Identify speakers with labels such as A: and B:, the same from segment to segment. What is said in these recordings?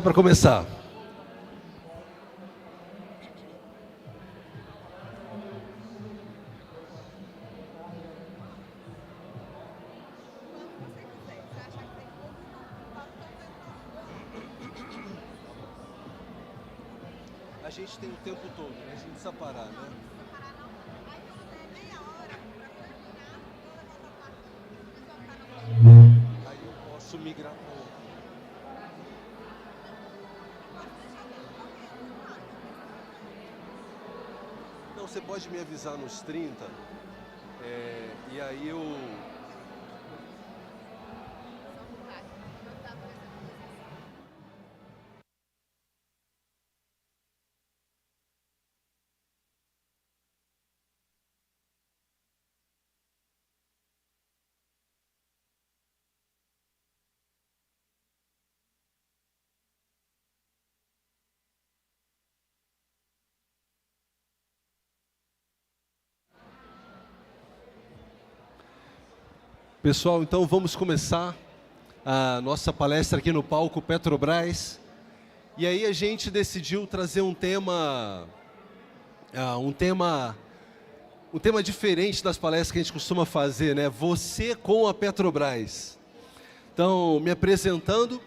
A: Para começar. A gente tem o tempo todo, né? A gente precisa parar, né? Aí eu posso migrar para outro. Não, você pode me avisar nos 30, e aí eu... Pessoal, então vamos começar a nossa palestra aqui no palco Petrobras. E aí a gente decidiu trazer um tema diferente das palestras que a gente costuma fazer, né? Você com a Petrobras. Então, me apresentando,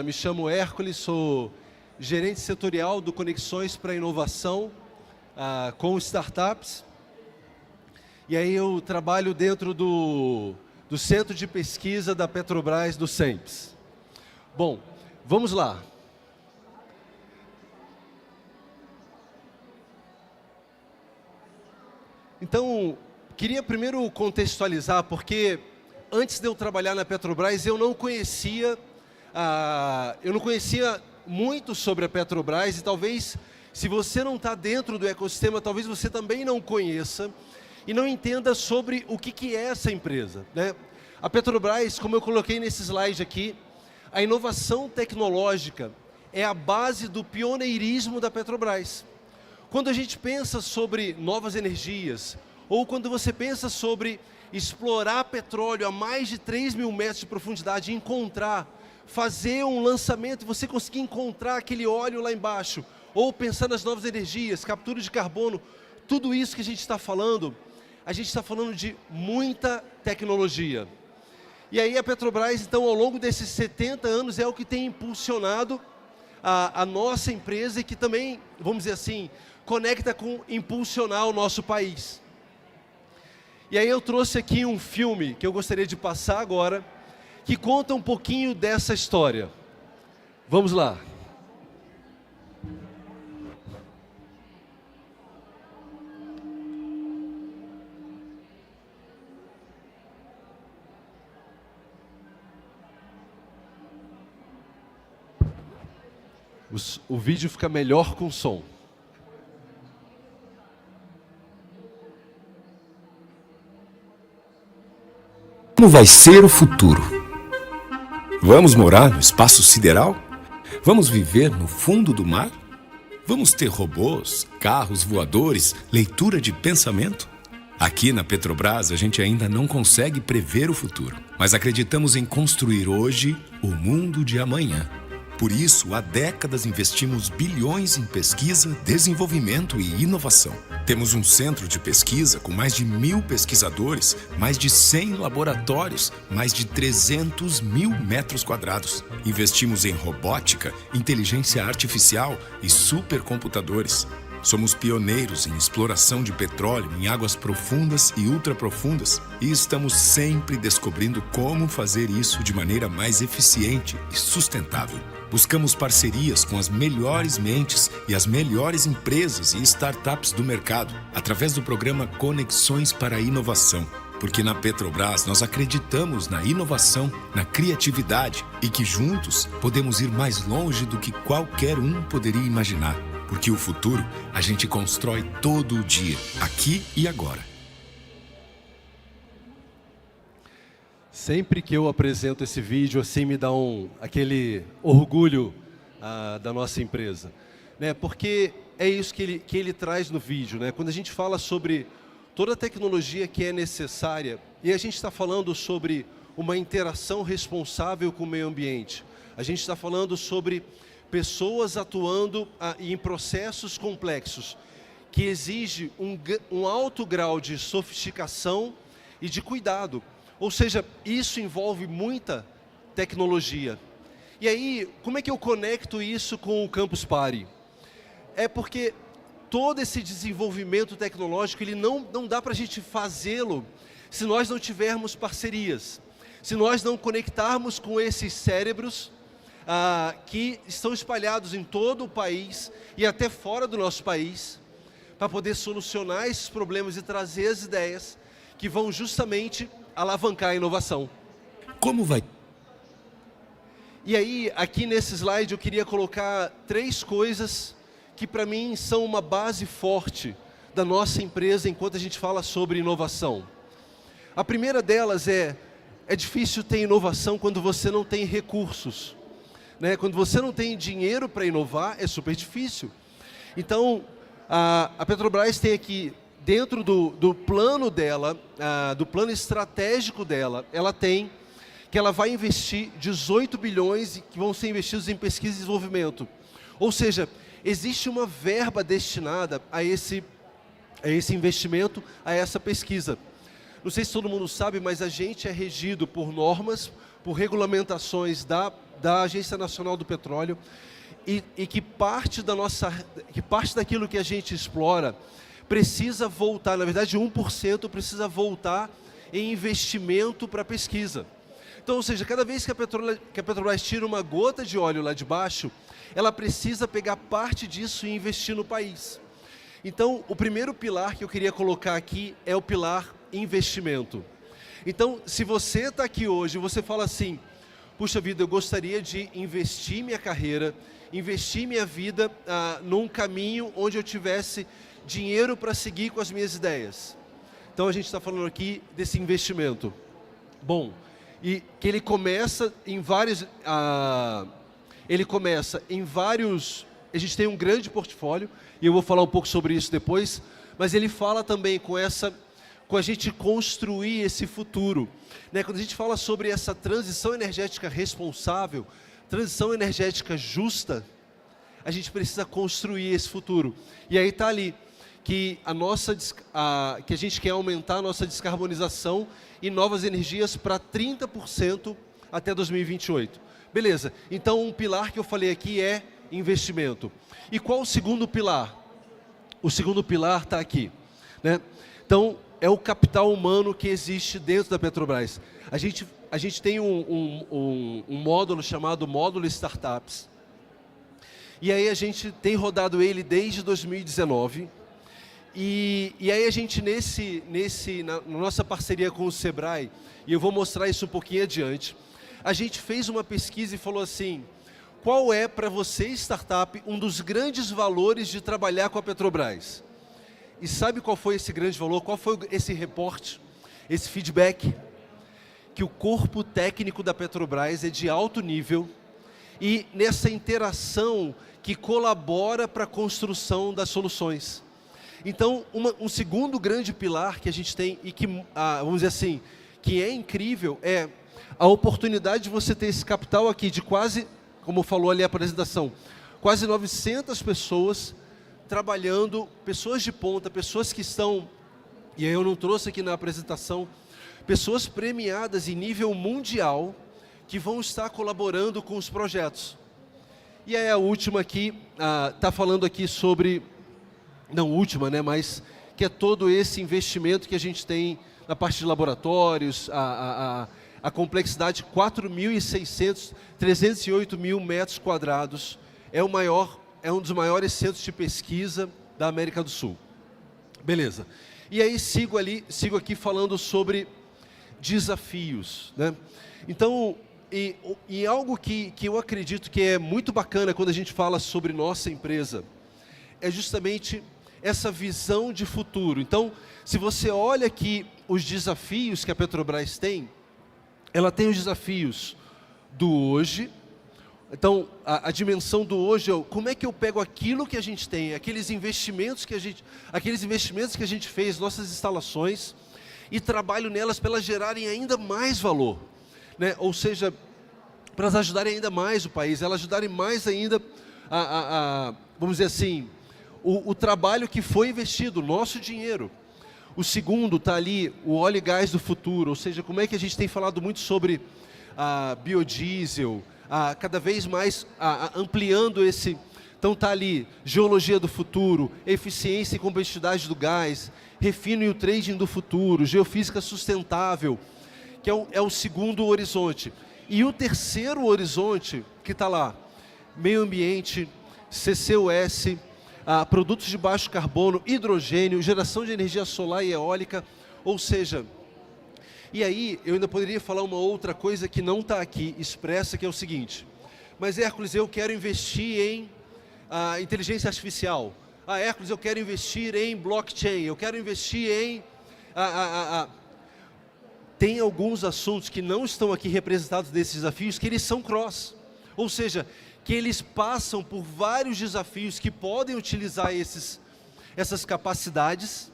A: me chamo Hércules, sou gerente setorial do Conexões para Inovação com startups. E aí eu trabalho dentro do Centro de Pesquisa da Petrobras, do CENPES. Bom, vamos lá. Então, queria primeiro contextualizar, porque antes de eu trabalhar na Petrobras, eu não conhecia muito sobre a Petrobras, e talvez, se você não está dentro do ecossistema, talvez você também não conheça e não entenda sobre o que é essa empresa, né? A Petrobras, como eu coloquei nesse slide aqui, a inovação tecnológica é a base do pioneirismo da Petrobras. Quando a gente pensa sobre novas energias, ou quando você pensa sobre explorar petróleo a mais de 3.000 metros de profundidade, fazer um lançamento e você conseguir encontrar aquele óleo lá embaixo, ou pensar nas novas energias, captura de carbono, tudo isso que a gente está falando de muita tecnologia. E aí a Petrobras, então, ao longo desses 70 anos, é o que tem impulsionado a nossa empresa e que também, vamos dizer assim, conecta com impulsionar o nosso país. E aí eu trouxe aqui um filme que eu gostaria de passar agora, que conta um pouquinho dessa história. Vamos lá. O vídeo fica melhor com som.
B: Como vai ser o futuro? Vamos morar no espaço sideral? Vamos viver no fundo do mar? Vamos ter robôs, carros voadores, leitura de pensamento? Aqui na Petrobras a gente ainda não consegue prever o futuro, mas acreditamos em construir hoje o mundo de amanhã. Por isso, há décadas investimos bilhões em pesquisa, desenvolvimento e inovação. Temos um centro de pesquisa com mais de 1.000 pesquisadores, mais de 100 laboratórios, mais de 300.000 metros quadrados. Investimos em robótica, inteligência artificial e supercomputadores. Somos pioneiros em exploração de petróleo em águas profundas e ultraprofundas e estamos sempre descobrindo como fazer isso de maneira mais eficiente e sustentável. Buscamos parcerias com as melhores mentes e as melhores empresas e startups do mercado, através do programa Conexões para a Inovação. Porque na Petrobras nós acreditamos na inovação, na criatividade e que juntos podemos ir mais longe do que qualquer um poderia imaginar. Porque o futuro a gente constrói todo dia, aqui e agora.
A: Sempre que eu apresento esse vídeo, assim, me dá aquele orgulho da nossa empresa, né? Porque é isso que ele traz no vídeo, né? Quando a gente fala sobre toda a tecnologia que é necessária, e a gente está falando sobre uma interação responsável com o meio ambiente, a gente está falando sobre pessoas atuando em processos complexos, que exige um alto grau de sofisticação e de cuidado. Ou seja, isso envolve muita tecnologia. E aí, como é que eu conecto isso com o Campus Party? É porque todo esse desenvolvimento tecnológico, ele não dá para a gente fazê-lo se nós não tivermos parcerias, se nós não conectarmos com esses cérebros que estão espalhados em todo o país e até fora do nosso país, para poder solucionar esses problemas e trazer as ideias que vão justamente alavancar a inovação.
B: Como vai?
A: E aí, aqui nesse slide, eu queria colocar 3 coisas que para mim são uma base forte da nossa empresa enquanto a gente fala sobre inovação. A primeira delas é difícil ter inovação quando você não tem recursos, né? Quando você não tem dinheiro para inovar, é super difícil. Então, a Petrobras tem aqui, dentro do plano dela, do plano estratégico dela, ela tem que ela vai investir 18 bilhões que vão ser investidos em pesquisa e desenvolvimento. Ou seja, existe uma verba destinada a esse investimento, a essa pesquisa. Não sei se todo mundo sabe, mas a gente é regido por normas, por regulamentações da Agência Nacional do Petróleo e que parte daquilo que a gente explora precisa voltar, na verdade 1% precisa voltar em investimento para pesquisa. Então, ou seja, cada vez que a Petrobras tira uma gota de óleo lá de baixo, ela precisa pegar parte disso e investir no país. Então, o primeiro pilar que eu queria colocar aqui é o pilar investimento. Então, se você está aqui hoje e você fala assim, puxa vida, eu gostaria de investir minha carreira, investir minha vida num caminho onde eu tivesse dinheiro para seguir com as minhas ideias. Então, a gente está falando aqui desse investimento. Bom, e que ele começa em vários... a gente tem um grande portfólio, e eu vou falar um pouco sobre isso depois, mas ele fala também com a gente construir esse futuro. Né? Quando a gente fala sobre essa transição energética responsável, transição energética justa, a gente precisa construir esse futuro. E aí está ali, que a gente quer aumentar a nossa descarbonização e novas energias para 30% até 2028. Beleza, então um pilar que eu falei aqui é investimento. E qual o segundo pilar? O segundo pilar está aqui, né? Então, é o capital humano que existe dentro da Petrobras. A gente tem um módulo chamado Módulo Startups. E aí a gente tem rodado ele desde 2019. E aí a gente, na nossa parceria com o Sebrae, e eu vou mostrar isso um pouquinho adiante, a gente fez uma pesquisa e falou assim, qual é para você, startup, um dos grandes valores de trabalhar com a Petrobras? E sabe qual foi esse grande valor? Qual foi esse reporte, esse feedback? Que o corpo técnico da Petrobras é de alto nível e nessa interação que colabora para a construção das soluções. Então, um segundo grande pilar que a gente tem e que, vamos dizer assim, que é incrível, é a oportunidade de você ter esse capital aqui de quase, como falou ali a apresentação, quase 900 pessoas trabalhando, pessoas de ponta, pessoas que estão, e aí eu não trouxe aqui na apresentação, pessoas premiadas em nível mundial que vão estar colaborando com os projetos. E aí a última aqui, está falando aqui sobre, não última, né, mas que é todo esse investimento que a gente tem na parte de laboratórios, a complexidade 4.600, 308 mil metros quadrados, é um dos maiores centros de pesquisa da América do Sul. Beleza. E aí sigo aqui falando sobre desafios, né? Então, e algo que eu acredito que é muito bacana quando a gente fala sobre nossa empresa, é justamente essa visão de futuro. Então, se você olha aqui os desafios que a Petrobras tem, ela tem os desafios do hoje. Então, a dimensão do hoje é como é que eu pego aquilo que a gente tem, aqueles investimentos que a gente fez, nossas instalações, e trabalho nelas para elas gerarem ainda mais valor, né? Ou seja, para elas ajudarem ainda mais o país, elas ajudarem mais ainda vamos dizer assim, o trabalho que foi investido, o nosso dinheiro. O segundo está ali, o óleo e gás do futuro, ou seja, como é que a gente tem falado muito sobre biodiesel, cada vez mais ampliando esse... Então está ali, geologia do futuro, eficiência e competitividade do gás, refino e o trading do futuro, geofísica sustentável, que é o segundo horizonte. E o terceiro horizonte, que está lá, meio ambiente, CCUS, produtos de baixo carbono, hidrogênio, geração de energia solar e eólica, ou seja... E aí, eu ainda poderia falar uma outra coisa que não está aqui expressa, que é o seguinte, mas Hércules, eu quero investir em inteligência artificial. Hércules, eu quero investir em blockchain, eu quero investir em... Tem alguns assuntos que não estão aqui representados nesses desafios, que eles são cross, ou seja, que eles passam por vários desafios que podem utilizar essas capacidades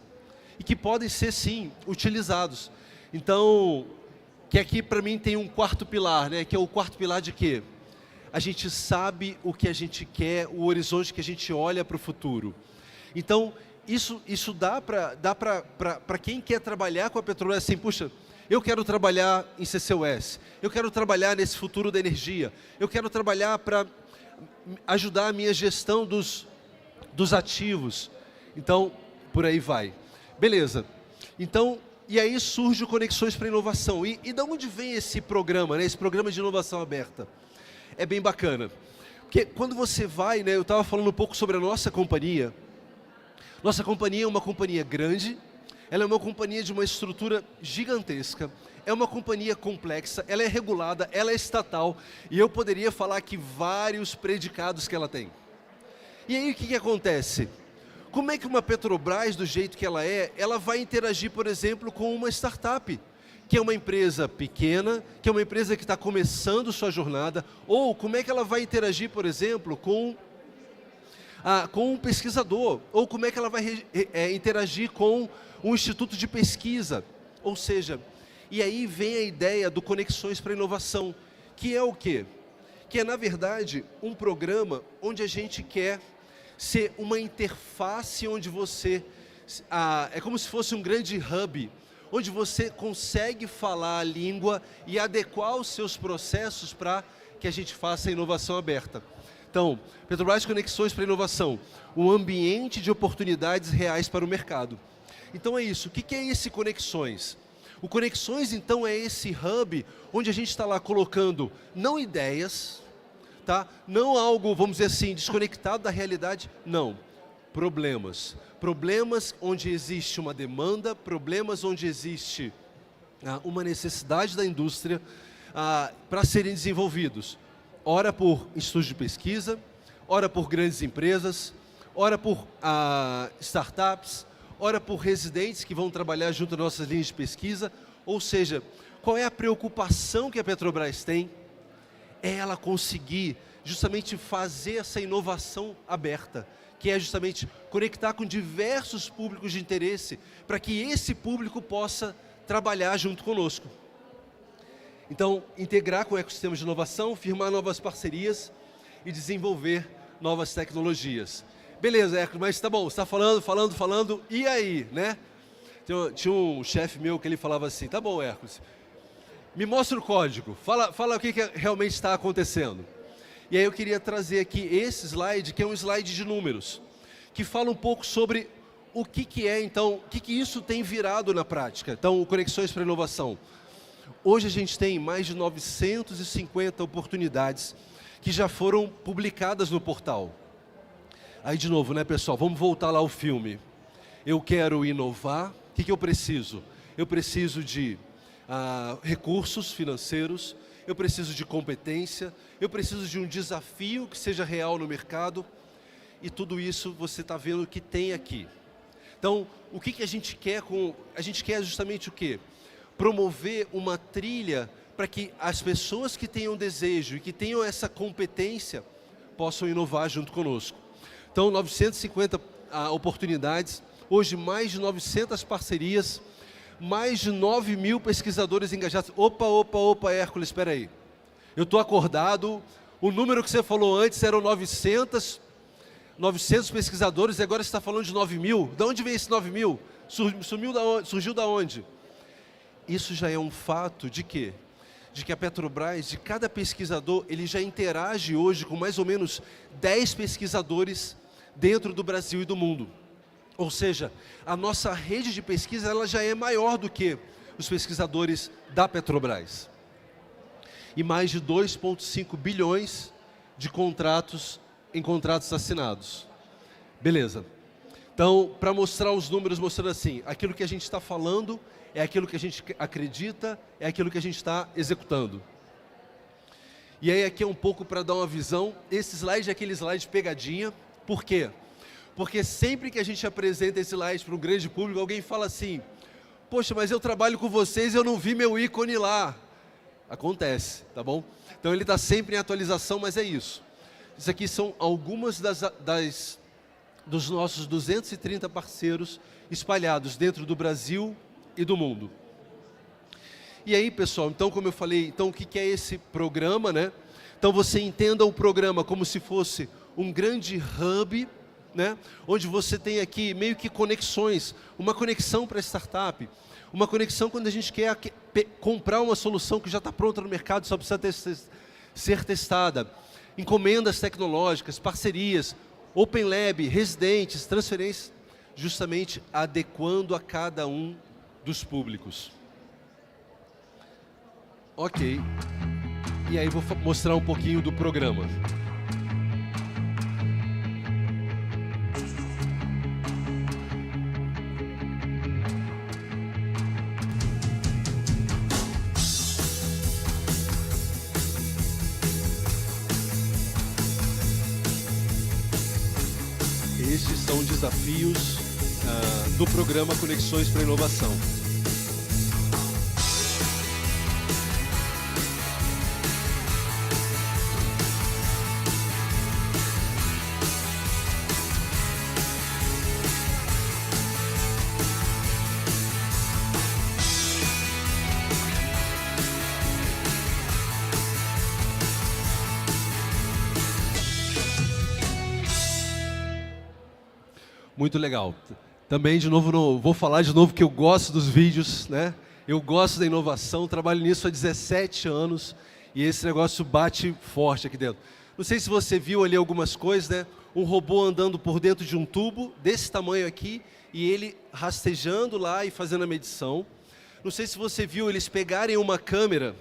A: e que podem ser, sim, utilizados. Então, que aqui para mim tem um quarto pilar, né? Que é o quarto pilar de quê? A gente sabe o que a gente quer, o horizonte que a gente olha para o futuro. Então, isso dá para quem quer trabalhar com a Petrobras assim, puxa, eu quero trabalhar em CCUS, eu quero trabalhar nesse futuro da energia, eu quero trabalhar para ajudar a minha gestão dos ativos. Então, por aí vai. Beleza. Então, e aí surge o Conexões para Inovação. E de onde vem esse programa, né? Esse programa de inovação aberta? É bem bacana. Porque quando você vai, né, eu estava falando um pouco sobre a nossa companhia. Nossa companhia é uma companhia grande, ela é uma companhia de uma estrutura gigantesca, é uma companhia complexa, ela é regulada, ela é estatal, e eu poderia falar aqui vários predicados que ela tem. E aí o que acontece? Como é que uma Petrobras, do jeito que ela vai interagir, por exemplo, com uma startup? Que é uma empresa pequena, que é uma empresa que está começando sua jornada, ou como é que ela vai interagir, por exemplo, com um pesquisador, ou como é que ela vai interagir com um instituto de pesquisa. Ou seja, e aí vem a ideia do Conexões para Inovação, que é o quê? Que é, na verdade, um programa onde a gente quer ser uma interface onde você... é como se fosse um grande hub, onde você consegue falar a língua e adequar os seus processos para que a gente faça a inovação aberta. Então, Petrobras Conexões para Inovação, um ambiente de oportunidades reais para o mercado. Então é isso. O que é esse Conexões? O Conexões, então, é esse hub onde a gente está lá colocando não ideias, tá? Não algo, vamos dizer assim, desconectado da realidade, não. Problemas. Problemas onde existe uma demanda, problemas onde existe uma necessidade da indústria para serem desenvolvidos. Ora por institutos de pesquisa, ora por grandes empresas, ora por startups, ora por residentes que vão trabalhar junto às nossas linhas de pesquisa. Ou seja, qual é a preocupação que a Petrobras tem? É ela conseguir justamente fazer essa inovação aberta, que é justamente conectar com diversos públicos de interesse, para que esse público possa trabalhar junto conosco. Então, integrar com ecossistemas de inovação, firmar novas parcerias e desenvolver novas tecnologias. Beleza, Hércules, mas tá bom, você está falando, e aí, né? Tinha um chefe meu que ele falava assim, tá bom, Hércules, me mostra o código, fala o que realmente está acontecendo. E aí eu queria trazer aqui esse slide, que é um slide de números, que fala um pouco sobre o que é, então, o que isso tem virado na prática. Então, o Conexões para Inovação. Hoje a gente tem mais de 950 oportunidades que já foram publicadas no portal. Aí, de novo, né, pessoal, vamos voltar lá ao filme. Eu quero inovar, o que eu preciso? Eu preciso de recursos financeiros, eu preciso de competência, eu preciso de um desafio que seja real no mercado, e tudo isso você está vendo que tem aqui. Então, o que a gente quer a gente quer justamente o quê? Promover uma trilha para que as pessoas que tenham desejo e que tenham essa competência possam inovar junto conosco. Então, 950 oportunidades, hoje mais de 900 parcerias, mais de 9 mil pesquisadores engajados. Opa, Hércules, espera aí. Eu estou acordado, O número que você falou antes eram 900 pesquisadores e agora você está falando de 9.000. De onde vem esse 9.000? Surgiu da onde? Isso já é um fato de quê? De que a Petrobras, de cada pesquisador, ele já interage hoje com mais ou menos 10 pesquisadores dentro do Brasil e do mundo. Ou seja, a nossa rede de pesquisa ela já é maior do que os pesquisadores da Petrobras. E mais de 2,5 bilhões de contratos em contratos assinados. Beleza. Então, para mostrar os números, mostrando assim, aquilo que a gente está falando é aquilo que a gente acredita, é aquilo que a gente está executando. E aí aqui é um pouco para dar uma visão, esse slide é aquele slide pegadinha, por quê? Porque sempre que a gente apresenta esse slide para um grande público, alguém fala assim, poxa, mas eu trabalho com vocês e eu não vi meu ícone lá. Acontece, tá bom? Então ele está sempre em atualização, mas é isso. Isso aqui são algumas dos nossos 230 parceiros espalhados dentro do Brasil e do mundo. E aí, pessoal, então, como eu falei, então, o que é esse programa, né? Então, você entenda o programa como se fosse um grande hub, né? Onde você tem aqui meio que conexões, uma conexão para startup, uma conexão quando a gente quer comprar uma solução que já está pronta no mercado, só precisa ser testada, encomendas tecnológicas, parcerias, Open Lab, residentes, transferências, justamente adequando a cada um dos públicos. Ok. E aí vou mostrar um pouquinho do programa. Estes são desafios do programa Conexões para Inovação. Muito legal. Também, de novo, vou falar de novo que eu gosto dos vídeos, né? Eu gosto da inovação, trabalho nisso há 17 anos e esse negócio bate forte aqui dentro. Não sei se você viu ali algumas coisas, né? Um robô andando por dentro de um tubo desse tamanho aqui e ele rastejando lá e fazendo a medição. Não sei se você viu eles pegarem uma câmera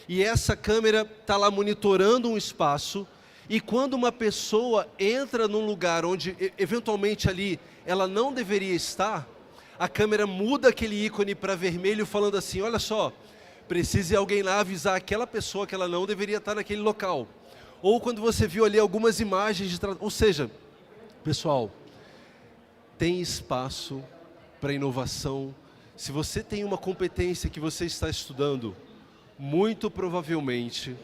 A: e essa câmera está lá monitorando um espaço. E quando uma pessoa entra num lugar onde, eventualmente ali, ela não deveria estar, a câmera muda aquele ícone para vermelho, falando assim, olha só, precisa alguém lá avisar aquela pessoa que ela não deveria estar naquele local. Ou quando você viu ali algumas imagens, ou seja, pessoal, tem espaço para inovação. Se você tem uma competência que você está estudando, muito provavelmente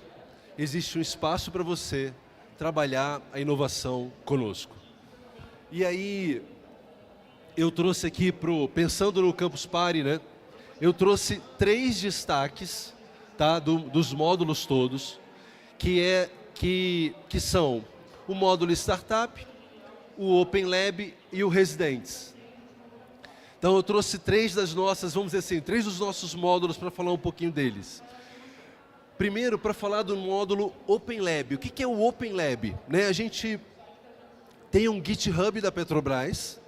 A: existe um espaço para você trabalhar a inovação conosco. E aí, eu trouxe aqui, pensando no Campus Party, né? Eu trouxe 3 destaques, tá, dos módulos todos, que são o módulo Startup, o Open Lab e o Residentes. Então eu trouxe 3 das nossas, vamos dizer assim, 3 dos nossos módulos para falar um pouquinho deles. Primeiro, para falar do módulo Open Lab. O que é o Open Lab? Né, a gente tem um GitHub da Petrobras,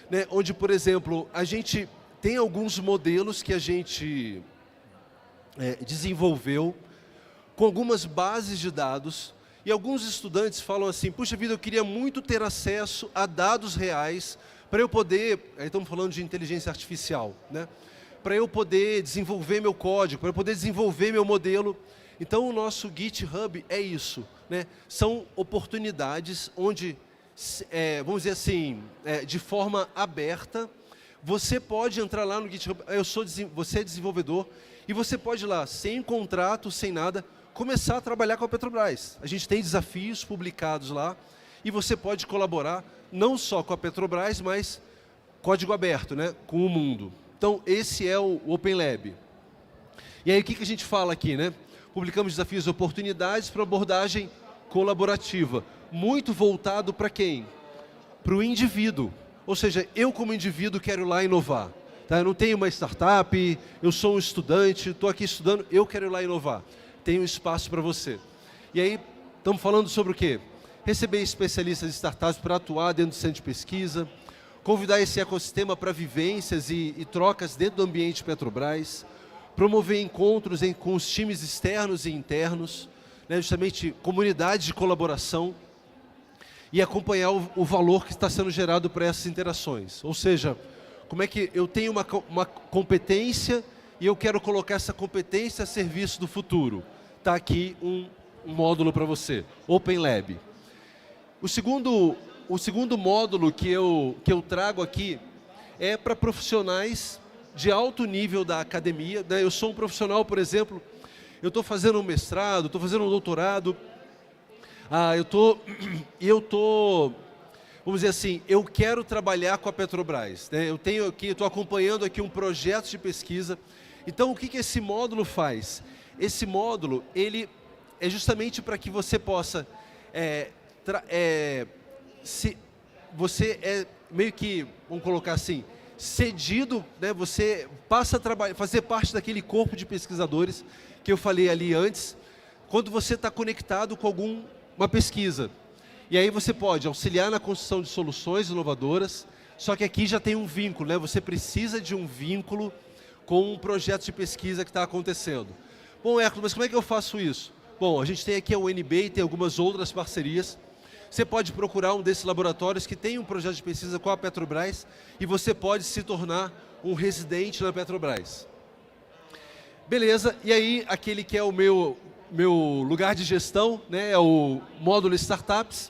A: né, onde, por exemplo, a gente tem alguns modelos que a gente desenvolveu com algumas bases de dados e alguns estudantes falam assim, puxa vida, eu queria muito ter acesso a dados reais para eu poder, aí estamos falando de inteligência artificial, né? Para eu poder desenvolver meu código, para eu poder desenvolver meu modelo. Então, o nosso GitHub é isso, né? São oportunidades onde, vamos dizer assim, de forma aberta, você pode entrar lá no GitHub, você é desenvolvedor, e você pode ir lá, sem contrato, sem nada, começar a trabalhar com a Petrobras. A gente tem desafios publicados lá, e você pode colaborar, não só com a Petrobras, mas código aberto, né? Com o mundo. Então, esse é o Open Lab. E aí, o que a gente fala aqui, né? Publicamos desafios e oportunidades para abordagem colaborativa, muito voltado para quem? Para o indivíduo. Ou seja, eu como indivíduo quero ir lá inovar. Tá? Eu não tenho uma startup, eu sou um estudante, estou aqui estudando, eu quero ir lá inovar. Tenho espaço para você. E aí, estamos falando sobre o quê? Receber especialistas de startups para atuar dentro do centro de pesquisa, convidar esse ecossistema para vivências e trocas dentro do ambiente Petrobras, promover encontros com os times externos e internos, né, justamente comunidades de colaboração, e acompanhar o valor que está sendo gerado para essas interações. Ou seja, como é que eu tenho uma competência e eu quero colocar essa competência a serviço do futuro. Está aqui um módulo para você, Open Lab. O segundo módulo que eu trago aqui é para profissionais de alto nível da academia. Né? Eu sou um profissional, por exemplo, eu estou fazendo um mestrado, estou fazendo um doutorado, vamos dizer assim, eu quero trabalhar com a Petrobras. Né? Eu estou acompanhando aqui um projeto de pesquisa. Então, o que esse módulo faz? Esse módulo, ele é justamente para que você possa, você é meio que, vamos colocar assim, cedido, né? Você passa a fazer parte daquele corpo de pesquisadores que eu falei ali antes, quando você está conectado com uma pesquisa. E aí você pode auxiliar na construção de soluções inovadoras, só que aqui já tem um vínculo, né? Você precisa de um vínculo com um projeto de pesquisa que está acontecendo. Bom, Hércules, mas como é que eu faço isso? Bom, a gente tem aqui a UNB e tem algumas outras parcerias. Você pode procurar um desses laboratórios que tem um projeto de pesquisa com a Petrobras e você pode se tornar um residente na Petrobras. Beleza, e aí aquele que é o meu lugar de gestão, né, é o módulo Startups,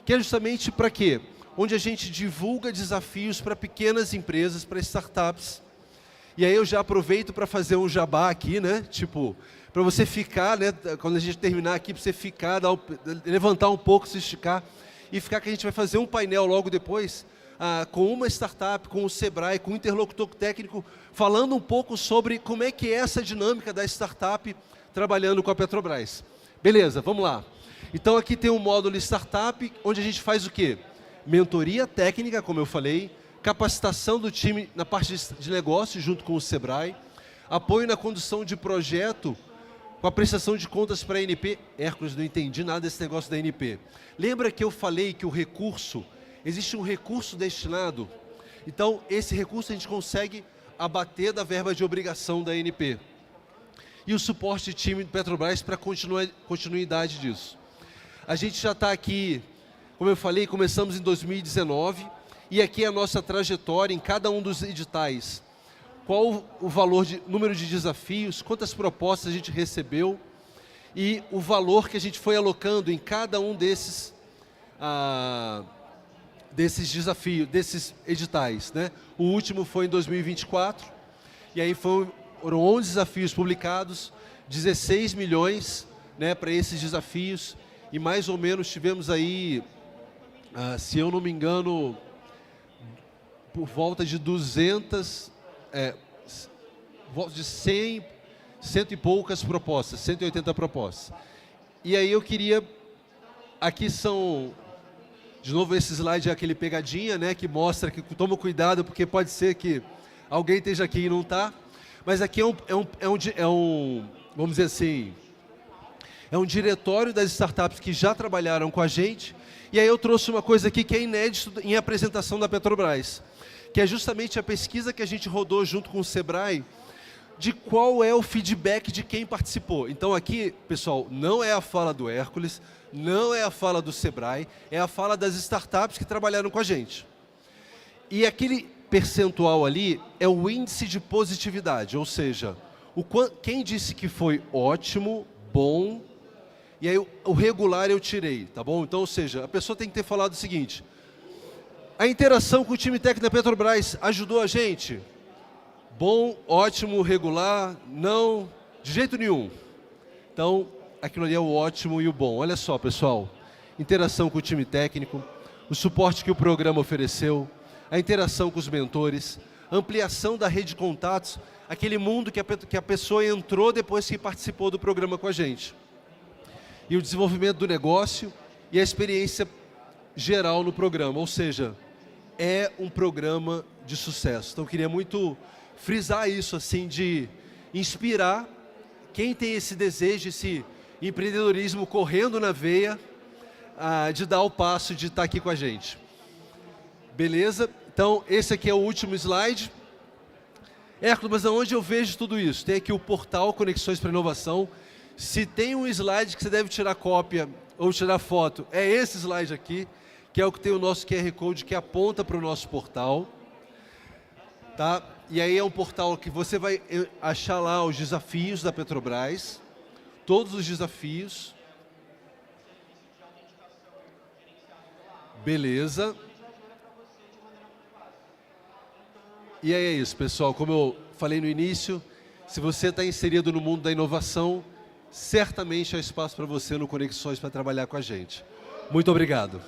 A: que é justamente para quê? Onde a gente divulga desafios para pequenas empresas, para startups. E aí eu já aproveito para fazer um jabá aqui, né? Tipo, para você ficar, né? Quando a gente terminar aqui, para você ficar, levantar um pouco, se esticar, e ficar que a gente vai fazer um painel logo depois, com uma startup, com o Sebrae, com o interlocutor técnico, falando um pouco sobre como é que é essa dinâmica da startup trabalhando com a Petrobras. Beleza, vamos lá. Então aqui tem um módulo Startup, onde a gente faz o quê? Mentoria técnica, como eu falei, capacitação do time na parte de negócio junto com o Sebrae, apoio na condução de projeto com a prestação de contas para a ANP. Hércules, não entendi nada desse negócio da ANP. Lembra que eu falei que o recurso, existe um recurso destinado? Então, esse recurso a gente consegue abater da verba de obrigação da ANP. E o suporte de time do Petrobras para continuidade disso. A gente já está aqui, como eu falei, começamos em 2019, e aqui é a nossa trajetória em cada um dos editais. Qual o valor, número de desafios, quantas propostas a gente recebeu e o valor que a gente foi alocando em cada um desses desafios, desses editais. Né? O último foi em 2024, e aí foram 11 desafios publicados, 16 milhões, né, para esses desafios, e mais ou menos tivemos aí, se eu não me engano, por volta de 200, volta de 100 e poucas propostas, 180 propostas. E aí eu queria, aqui são, de novo esse slide é aquele pegadinha, né, que mostra que toma cuidado, porque pode ser que alguém esteja aqui e não está, mas aqui vamos dizer assim, é um diretório das startups que já trabalharam com a gente, e aí eu trouxe uma coisa aqui que é inédito em apresentação da Petrobras, que é justamente a pesquisa que a gente rodou junto com o Sebrae, de qual é o feedback de quem participou. Então aqui, pessoal, não é a fala do Hércules, não é a fala do Sebrae, é a fala das startups que trabalharam com a gente. E aquele percentual ali é o índice de positividade, ou seja, quem disse que foi ótimo, bom, e aí o regular eu tirei, tá bom? Então, ou seja, a pessoa tem que ter falado o seguinte: a interação com o time técnico da Petrobras ajudou a gente? Bom, ótimo, regular, não, de jeito nenhum. Então, aquilo ali é o ótimo e o bom. Olha só, pessoal, interação com o time técnico, o suporte que o programa ofereceu, a interação com os mentores, ampliação da rede de contatos, aquele mundo que a pessoa entrou depois que participou do programa com a gente. e o desenvolvimento do negócio e a experiência geral no programa. Ou seja, é um programa de sucesso. Então, eu queria muito frisar isso, assim, de inspirar quem tem esse desejo, esse empreendedorismo correndo na veia, de dar o passo de estar aqui com a gente. Beleza? Então, esse aqui é o último slide. Hércules, mas aonde eu vejo tudo isso? Tem aqui o portal Conexões para Inovação. Se tem um slide que você deve tirar cópia ou tirar foto, é esse slide aqui, que é o que tem o nosso QR Code que aponta para o nosso portal. Tá? E aí é um portal que você vai achar lá os desafios da Petrobras, todos os desafios. Beleza. E aí é isso, pessoal. Como eu falei no início, se você está inserido no mundo da inovação, certamente há espaço para você no Conexões para trabalhar com a gente. Muito obrigado.